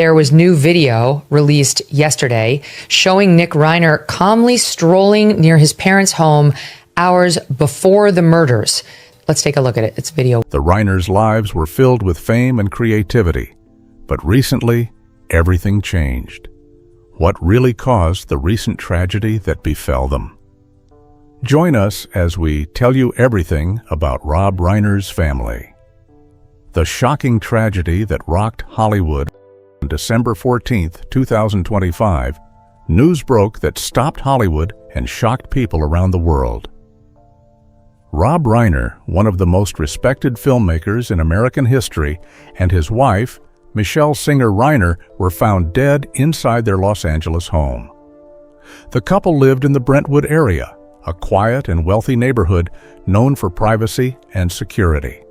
There was new video released yesterday showing Nick Reiner calmly strolling near his parents' home hours before the murders. Let's take a look at it. It's video. The Reiners' lives were filled with fame and creativity, but recently, everything changed. What really caused the recent tragedy that befell them? Join us as we tell you everything about Rob Reiner's family. The shocking tragedy that rocked Hollywood on December 14, 2025, news broke that stopped Hollywood and shocked people around the world. Rob Reiner, one of the most respected filmmakers in American history, and his wife, Michelle Singer Reiner, were found dead inside their Los Angeles home. The couple lived in the Brentwood area, a quiet and wealthy neighborhood known for privacy and security.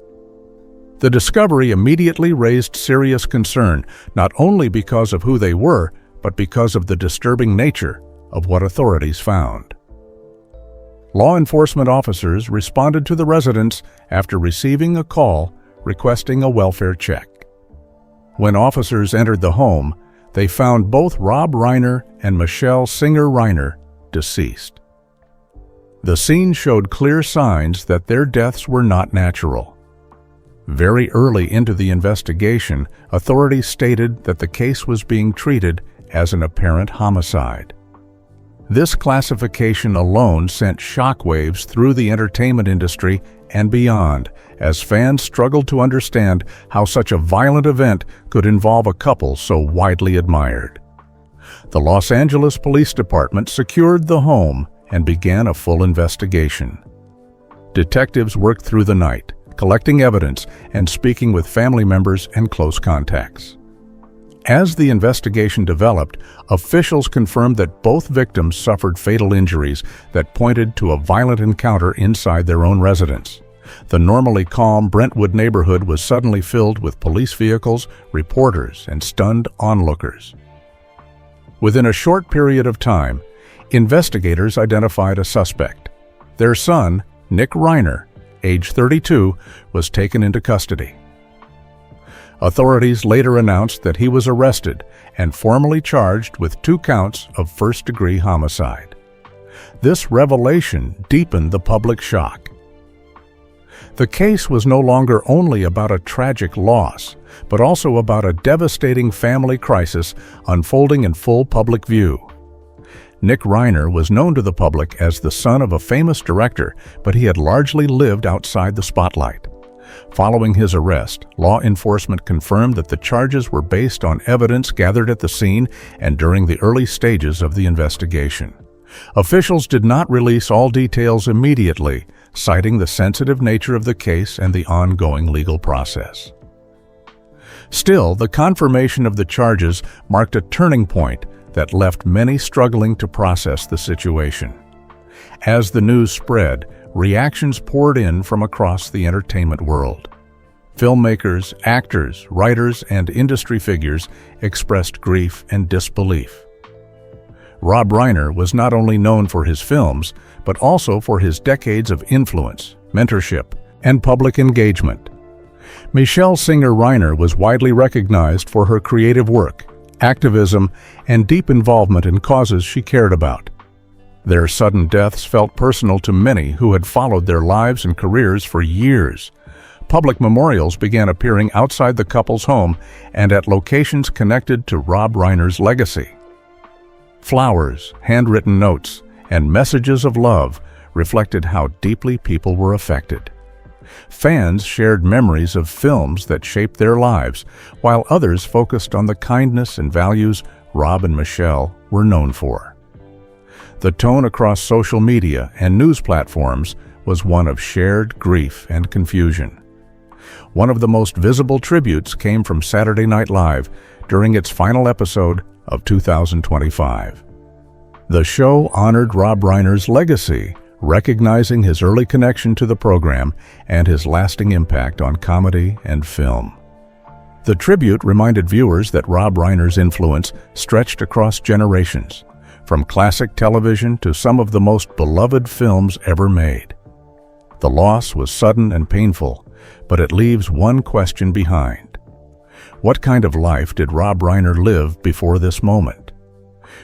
The discovery immediately raised serious concern, not only because of who they were, but because of the disturbing nature of what authorities found. Law enforcement officers responded to the residence after receiving a call requesting a welfare check. When officers entered the home, they found both Rob Reiner and Michelle Singer Reiner deceased. The scene showed clear signs that their deaths were not natural. Very early into the investigation, authorities stated that the case was being treated as an apparent homicide. This classification alone sent shockwaves through the entertainment industry and beyond, as fans struggled to understand how such a violent event could involve a couple so widely admired. The Los Angeles Police Department secured the home and began a full investigation. Detectives worked through the night, collecting evidence and speaking with family members and close contacts. As the investigation developed, officials confirmed that both victims suffered fatal injuries that pointed to a violent encounter inside their own residence. The normally calm Brentwood neighborhood was suddenly filled with police vehicles, reporters, and stunned onlookers. Within a short period of time, investigators identified a suspect. Their son, Nick Reiner, age 32, was taken into custody. Authorities later announced that he was arrested and formally charged with 2 counts of first-degree homicide. This revelation deepened the public shock. The case was no longer only about a tragic loss, but also about a devastating family crisis unfolding in full public view. Nick Reiner was known to the public as the son of a famous director, but he had largely lived outside the spotlight. Following his arrest, law enforcement confirmed that the charges were based on evidence gathered at the scene and during the early stages of the investigation. Officials did not release all details immediately, citing the sensitive nature of the case and the ongoing legal process. Still, the confirmation of the charges marked a turning point that left many struggling to process the situation. As the news spread, reactions poured in from across the entertainment world. Filmmakers, actors, writers, and industry figures expressed grief and disbelief. Rob Reiner was not only known for his films, but also for his decades of influence, mentorship, and public engagement. Michelle Singer Reiner was widely recognized for her creative work, activism, and deep involvement in causes she cared about. Their sudden deaths felt personal to many who had followed their lives and careers for years. Public memorials began appearing outside the couple's home and at locations connected to Rob Reiner's legacy. Flowers, handwritten notes, and messages of love reflected how deeply people were affected. Fans shared memories of films that shaped their lives, while others focused on the kindness and values Rob and Michelle were known for. The tone across social media and news platforms was one of shared grief and confusion. One of the most visible tributes came from Saturday Night Live during its final episode of 2025. The show honored Rob Reiner's legacy, recognizing his early connection to the program and his lasting impact on comedy and film. The tribute reminded viewers that Rob Reiner's influence stretched across generations, from classic television to some of the most beloved films ever made. The loss was sudden and painful, but it leaves one question behind. What kind of life did Rob Reiner live before this moment?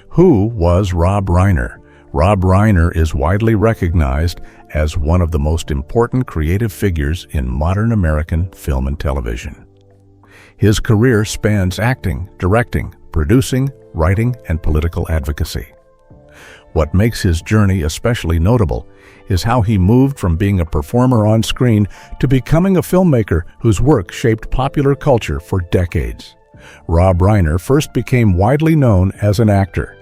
Who was Rob Reiner? Rob Reiner is widely recognized as one of the most important creative figures in modern American film and television. His career spans acting, directing, producing, writing, and political advocacy. What makes his journey especially notable is how he moved from being a performer on screen to becoming a filmmaker whose work shaped popular culture for decades. Rob Reiner first became widely known as an actor.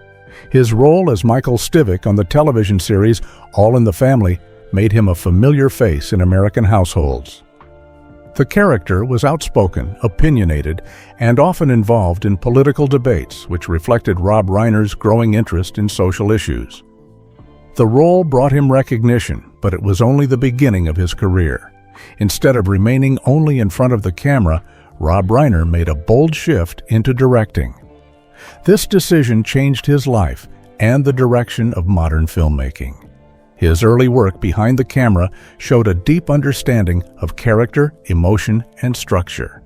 His role as Michael Stivic on the television series All in the Family made him a familiar face in American households. The character was outspoken, opinionated, and often involved in political debates, which reflected Rob Reiner's growing interest in social issues. The role brought him recognition, but it was only the beginning of his career. Instead of remaining only in front of the camera, Rob Reiner made a bold shift into directing. This decision changed his life and the direction of modern filmmaking. His early work behind the camera showed a deep understanding of character, emotion, and structure.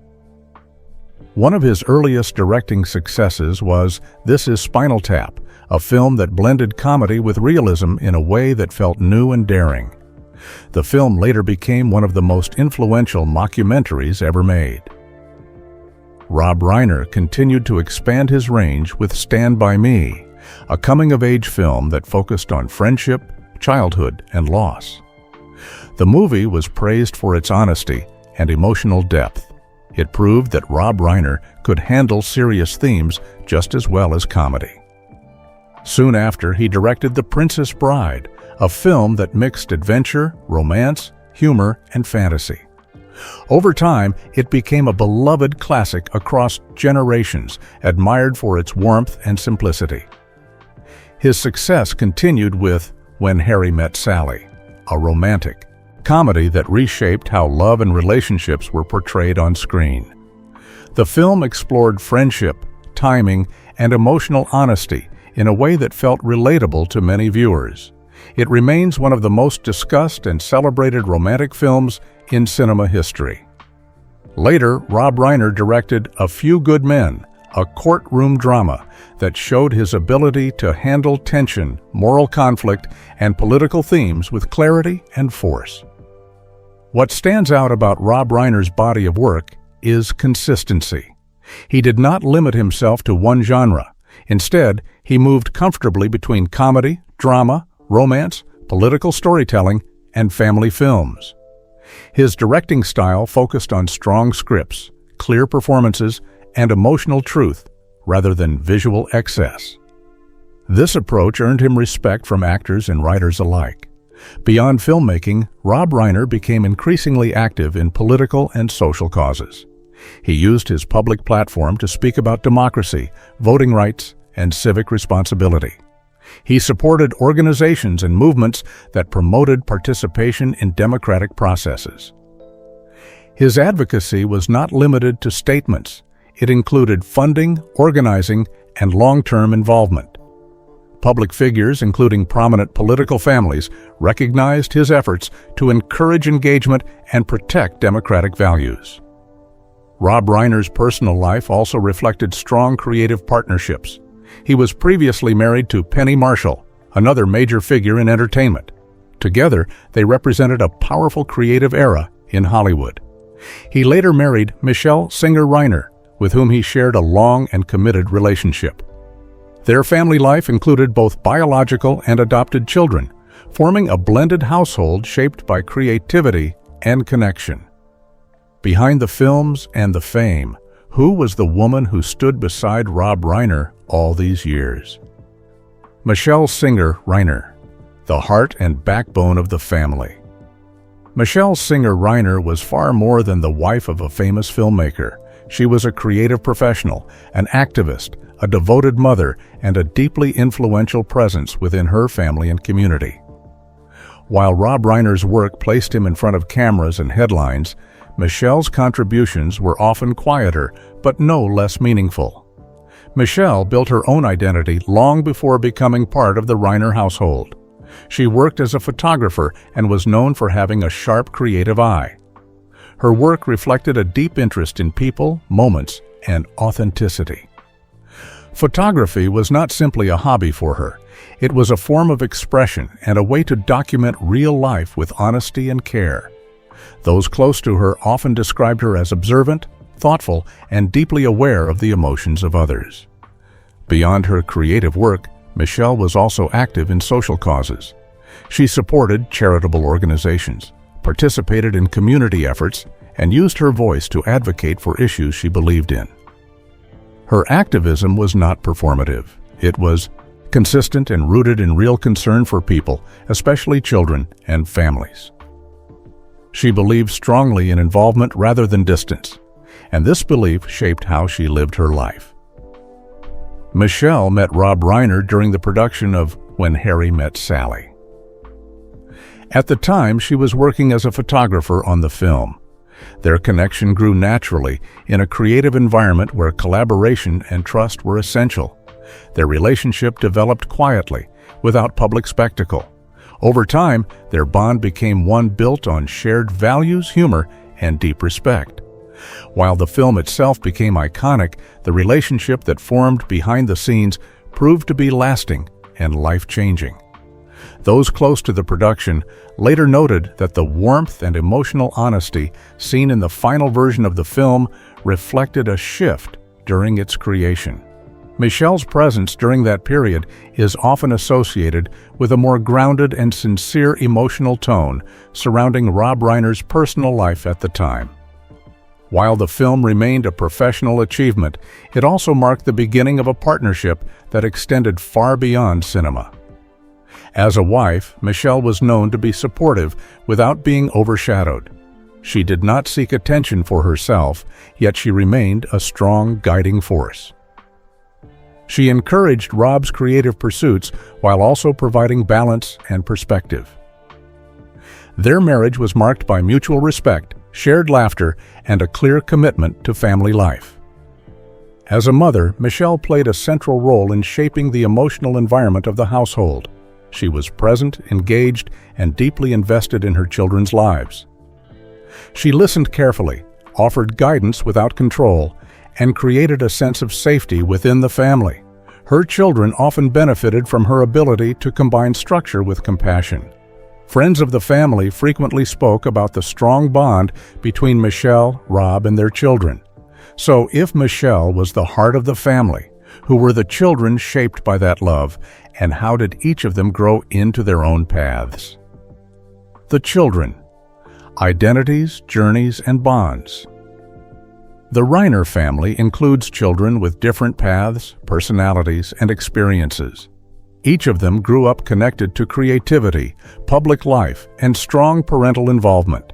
One of his earliest directing successes was This Is Spinal Tap, a film that blended comedy with realism in a way that felt new and daring. The film later became one of the most influential mockumentaries ever made. Rob Reiner continued to expand his range with Stand By Me, a coming-of-age film that focused on friendship, childhood, and loss. The movie was praised for its honesty and emotional depth. It proved that Rob Reiner could handle serious themes just as well as comedy. Soon after, he directed The Princess Bride, a film that mixed adventure, romance, humor, and fantasy. Over time, it became a beloved classic across generations, admired for its warmth and simplicity. His success continued with When Harry Met Sally, a romantic comedy that reshaped how love and relationships were portrayed on screen. The film explored friendship, timing, and emotional honesty in a way that felt relatable to many viewers. It remains one of the most discussed and celebrated romantic films in cinema history. Later, Rob Reiner directed A Few Good Men, a courtroom drama that showed his ability to handle tension, moral conflict, and political themes with clarity and force. What stands out about Rob Reiner's body of work is consistency. He did not limit himself to one genre. Instead, he moved comfortably between comedy, drama, romance, political storytelling, and family films. His directing style focused on strong scripts, clear performances, and emotional truth rather than visual excess. This approach earned him respect from actors and writers alike. Beyond filmmaking, Rob Reiner became increasingly active in political and social causes. He used his public platform to speak about democracy, voting rights, and civic responsibility. He supported organizations and movements that promoted participation in democratic processes. His advocacy was not limited to statements. It included funding, organizing, and long-term involvement. Public figures, including prominent political families, recognized his efforts to encourage engagement and protect democratic values. Rob Reiner's personal life also reflected strong creative partnerships. He was previously married to Penny Marshall, another major figure in entertainment. Together, they represented a powerful creative era in Hollywood. He later married Michelle Singer-Reiner, with whom he shared a long and committed relationship. Their family life included both biological and adopted children, forming a blended household shaped by creativity and connection. Behind the films and the fame, who was the woman who stood beside Rob Reiner all these years? Michelle Singer-Reiner, the heart and backbone of the family. Michelle Singer-Reiner was far more than the wife of a famous filmmaker. She was a creative professional, an activist, a devoted mother, and a deeply influential presence within her family and community. While Rob Reiner's work placed him in front of cameras and headlines, Michelle's contributions were often quieter, but no less meaningful. Michelle built her own identity long before becoming part of the Reiner household. She worked as a photographer and was known for having a sharp creative eye. Her work reflected a deep interest in people, moments, and authenticity. Photography was not simply a hobby for her. It was a form of expression and a way to document real life with honesty and care. Those close to her often described her as observant, thoughtful, and deeply aware of the emotions of others. Beyond her creative work, Michelle was also active in social causes. She supported charitable organizations, participated in community efforts, and used her voice to advocate for issues she believed in. Her activism was not performative. It was consistent and rooted in real concern for people, especially children and families. She believed strongly in involvement rather than distance, and this belief shaped how she lived her life. Michelle met Rob Reiner during the production of When Harry Met Sally. At the time, she was working as a photographer on the film. Their connection grew naturally in a creative environment where collaboration and trust were essential. Their relationship developed quietly, without public spectacle. Over time, their bond became one built on shared values, humor, and deep respect. While the film itself became iconic, the relationship that formed behind the scenes proved to be lasting and life-changing. Those close to the production later noted that the warmth and emotional honesty seen in the final version of the film reflected a shift during its creation. Michelle's presence during that period is often associated with a more grounded and sincere emotional tone surrounding Rob Reiner's personal life at the time. While the film remained a professional achievement, it also marked the beginning of a partnership that extended far beyond cinema. As a wife, Michelle was known to be supportive without being overshadowed. She did not seek attention for herself, yet she remained a strong guiding force. She encouraged Rob's creative pursuits while also providing balance and perspective. Their marriage was marked by mutual respect, shared laughter, and a clear commitment to family life. As a mother, Michelle played a central role in shaping the emotional environment of the household. She was present, engaged, and deeply invested in her children's lives. She listened carefully, offered guidance without control, and created a sense of safety within the family. Her children often benefited from her ability to combine structure with compassion. Friends of the family frequently spoke about the strong bond between Michelle, Rob, and their children. So if Michelle was the heart of the family, who were the children shaped by that love, and how did each of them grow into their own paths? The children: identities, journeys, and bonds. The Reiner family includes children with different paths, personalities, and experiences. Each of them grew up connected to creativity, public life, and strong parental involvement.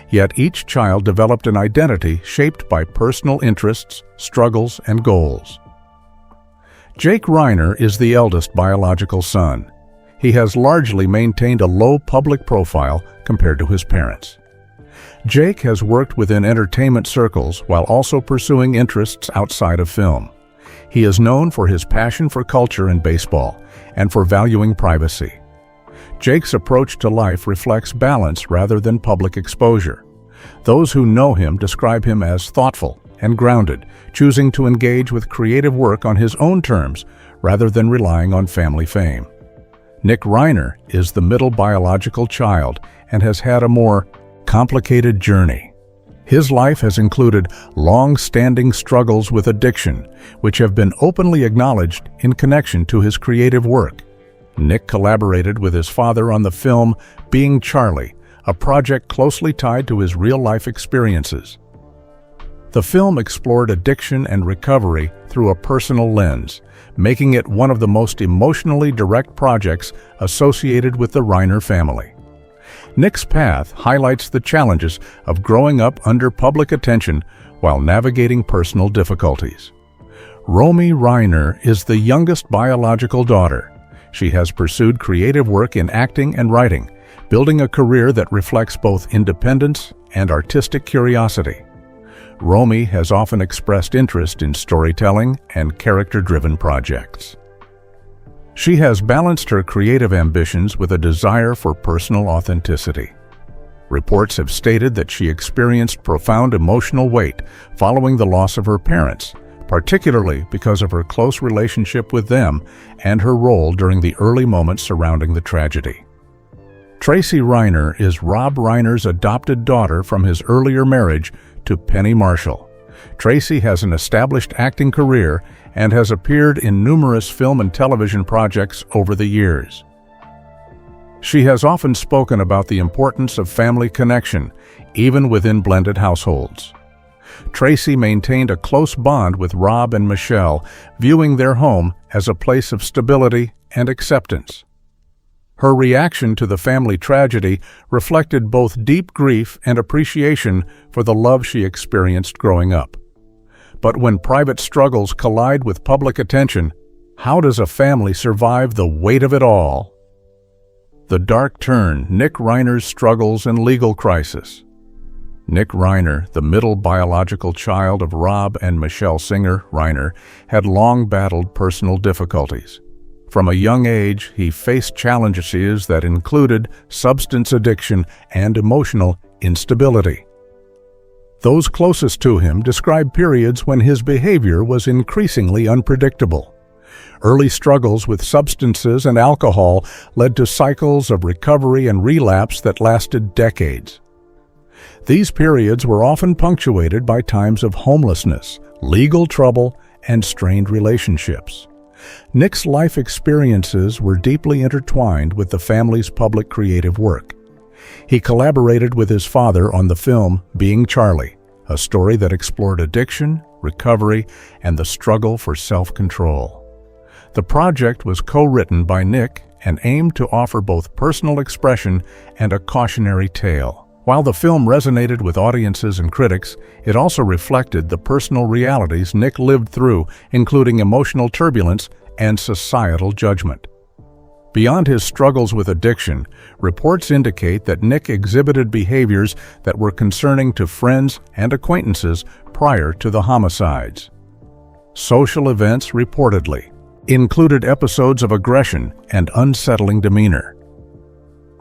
Yet each child developed an identity shaped by personal interests, struggles, and goals. Jake Reiner is the eldest biological son. He has largely maintained a low public profile compared to his parents. Jake has worked within entertainment circles while also pursuing interests outside of film. He is known for his passion for culture and baseball, and for valuing privacy. Jake's approach to life reflects balance rather than public exposure. Those who know him describe him as thoughtful and grounded, choosing to engage with creative work on his own terms rather than relying on family fame. Nick Reiner is the middle biological child and has had a more complicated journey. His life has included long-standing struggles with addiction, which have been openly acknowledged in connection to his creative work. Nick collaborated with his father on the film Being Charlie, a project closely tied to his real-life experiences. The film explored addiction and recovery through a personal lens, making it one of the most emotionally direct projects associated with the Reiner family. Nick's path highlights the challenges of growing up under public attention while navigating personal difficulties. Romy Reiner is the youngest biological daughter. She has pursued creative work in acting and writing, building a career that reflects both independence and artistic curiosity. Romy has often expressed interest in storytelling and character-driven projects. She has balanced her creative ambitions with a desire for personal authenticity. Reports have stated that she experienced profound emotional weight following the loss of her parents, particularly because of her close relationship with them and her role during the early moments surrounding the tragedy. Tracy Reiner is Rob Reiner's adopted daughter from his earlier marriage to Penny Marshall. Tracy has an established acting career and has appeared in numerous film and television projects over the years. She has often spoken about the importance of family connection, even within blended households. Tracy maintained a close bond with Rob and Michelle, viewing their home as a place of stability and acceptance. Her reaction to the family tragedy reflected both deep grief and appreciation for the love she experienced growing up. But when private struggles collide with public attention, how does a family survive the weight of it all? The dark turn, Nick Reiner's struggles and legal crisis. Nick Reiner, the middle biological child of Rob and Michelle Singer Reiner, had long battled personal difficulties. From a young age, he faced challenges that included substance addiction and emotional instability. Those closest to him described periods when his behavior was increasingly unpredictable. Early struggles with substances and alcohol led to cycles of recovery and relapse that lasted decades. These periods were often punctuated by times of homelessness, legal trouble, and strained relationships. Nick's life experiences were deeply intertwined with the family's public creative work. He collaborated with his father on the film Being Charlie, a story that explored addiction, recovery, and the struggle for self-control. The project was co-written by Nick and aimed to offer both personal expression and a cautionary tale. While the film resonated with audiences and critics, it also reflected the personal realities Nick lived through, including emotional turbulence and societal judgment. Beyond his struggles with addiction, reports indicate that Nick exhibited behaviors that were concerning to friends and acquaintances prior to the homicides. Social events reportedly included episodes of aggression and unsettling demeanor.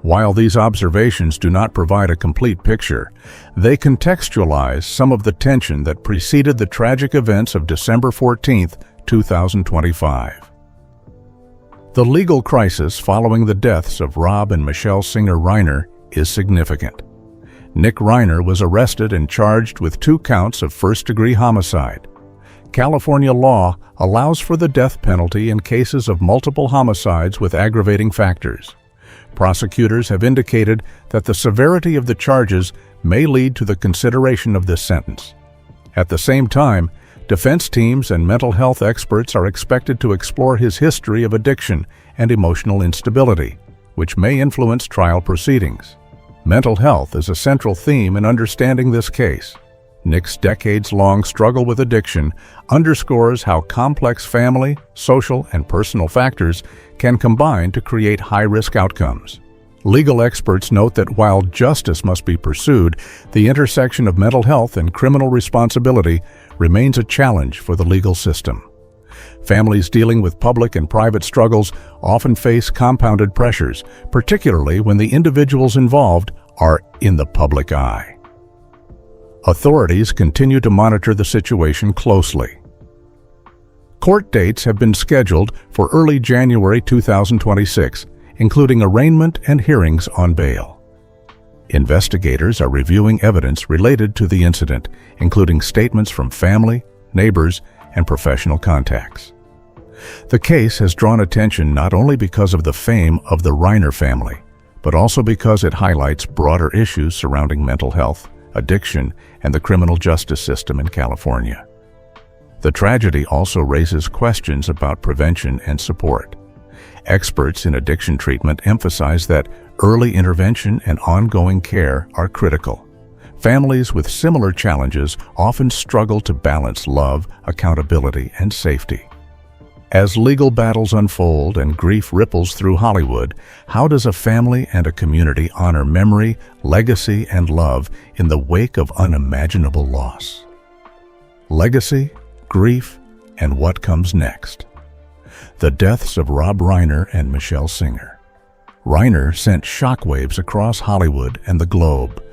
While these observations do not provide a complete picture, they contextualize some of the tension that preceded the tragic events of December 14, 2025. The legal crisis following the deaths of Rob and Michelle Singer Reiner is significant. Nick Reiner was arrested and charged with 2 counts of first-degree homicide. California law allows for the death penalty in cases of multiple homicides with aggravating factors. Prosecutors have indicated that the severity of the charges may lead to the consideration of this sentence. At the same time, defense teams and mental health experts are expected to explore his history of addiction and emotional instability, which may influence trial proceedings. Mental health is a central theme in understanding this case. Nick's decades-long struggle with addiction underscores how complex family, social, and personal factors can combine to create high-risk outcomes. Legal experts note that while justice must be pursued, the intersection of mental health and criminal responsibility remains a challenge for the legal system. Families dealing with public and private struggles often face compounded pressures, particularly when the individuals involved are in the public eye. Authorities continue to monitor the situation closely. Court dates have been scheduled for early January 2026, including arraignment and hearings on bail. Investigators are reviewing evidence related to the incident, including statements from family, neighbors, and professional contacts. The case has drawn attention not only because of the fame of the Reiner family, but also because it highlights broader issues surrounding mental health, addiction, and the criminal justice system in California. The tragedy also raises questions about prevention and support. Experts in addiction treatment emphasize that early intervention and ongoing care are critical. Families with similar challenges often struggle to balance love, accountability, and safety. As legal battles unfold and grief ripples through Hollywood, how does a family and a community honor memory, legacy, and love in the wake of unimaginable loss? Legacy, grief, and what comes next? The deaths of Rob Reiner and Michelle Singer. Reiner sent shockwaves across Hollywood and the globe.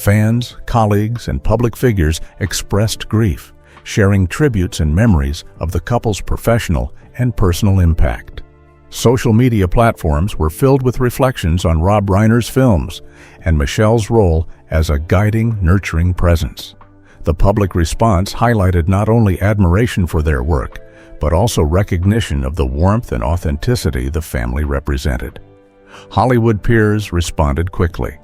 Fans, colleagues, and public figures expressed grief, sharing tributes and memories of the couple's professional and personal impact. Social media platforms were filled with reflections on Rob Reiner's films and Michelle's role as a guiding, nurturing presence. The public response highlighted not only admiration for their work, but also recognition of the warmth and authenticity the family represented. Hollywood peers responded quickly.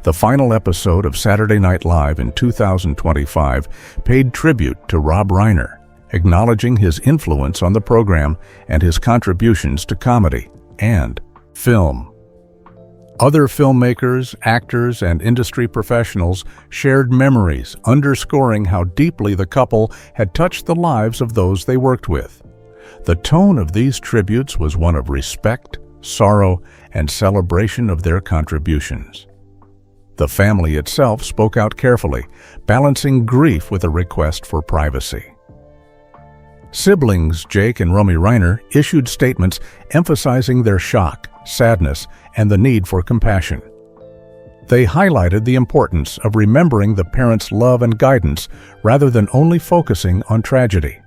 The final episode of Saturday Night Live in 2025 paid tribute to Rob Reiner, acknowledging his influence on the program and his contributions to comedy and film. Other filmmakers, actors, and industry professionals shared memories, underscoring how deeply the couple had touched the lives of those they worked with. The tone of these tributes was one of respect, sorrow, and celebration of their contributions. The family itself spoke out carefully, balancing grief with a request for privacy. Siblings Jake and Romy Reiner issued statements emphasizing their shock, sadness, and the need for compassion. They highlighted the importance of remembering the parents' love and guidance rather than only focusing on tragedy.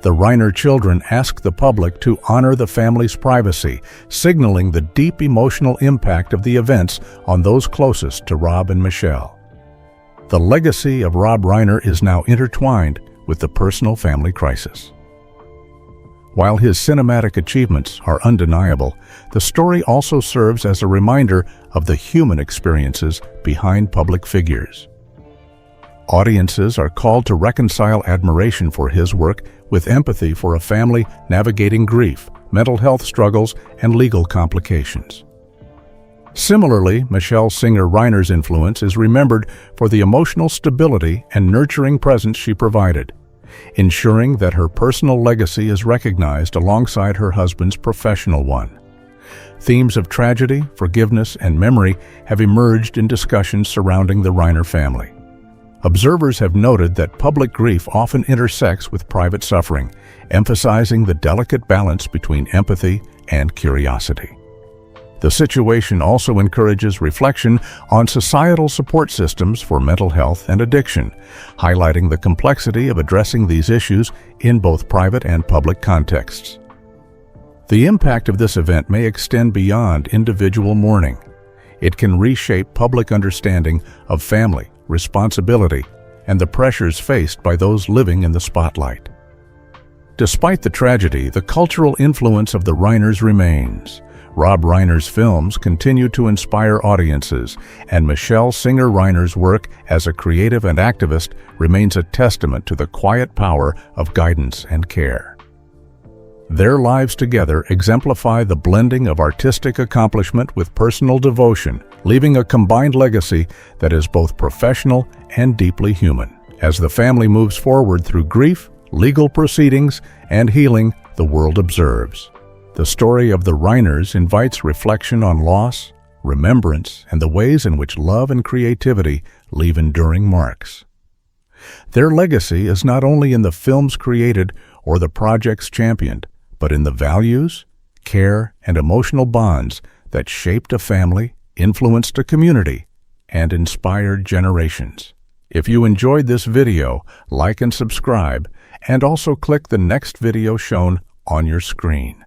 The Reiner children asked the public to honor the family's privacy, signaling the deep emotional impact of the events on those closest to Rob and Michelle. The legacy of Rob Reiner is now intertwined with the personal family crisis. While his cinematic achievements are undeniable, the story also serves as a reminder of the human experiences behind public figures. Audiences are called to reconcile admiration for his work with empathy for a family navigating grief, mental health struggles, and legal complications. Similarly, Michelle Singer Reiner's influence is remembered for the emotional stability and nurturing presence she provided, ensuring that her personal legacy is recognized alongside her husband's professional one. Themes of tragedy, forgiveness, and memory have emerged in discussions surrounding the Reiner family. Observers have noted that public grief often intersects with private suffering, emphasizing the delicate balance between empathy and curiosity. The situation also encourages reflection on societal support systems for mental health and addiction, highlighting the complexity of addressing these issues in both private and public contexts. The impact of this event may extend beyond individual mourning. It can reshape public understanding of family, responsibility, and the pressures faced by those living in the spotlight. Despite the tragedy, the cultural influence of the Reiners remains. Rob Reiner's films continue to inspire audiences, and Michelle Singer Reiner's work as a creative and activist remains a testament to the quiet power of guidance and care. Their lives together exemplify the blending of artistic accomplishment with personal devotion, leaving a combined legacy that is both professional and deeply human. As the family moves forward through grief, legal proceedings, and healing, the world observes. The story of the Reiners invites reflection on loss, remembrance, and the ways in which love and creativity leave enduring marks. Their legacy is not only in the films created or the projects championed, but in the values, care, and emotional bonds that shaped a family, influenced a community, and inspired generations. If you enjoyed this video, like and subscribe, and also click the next video shown on your screen.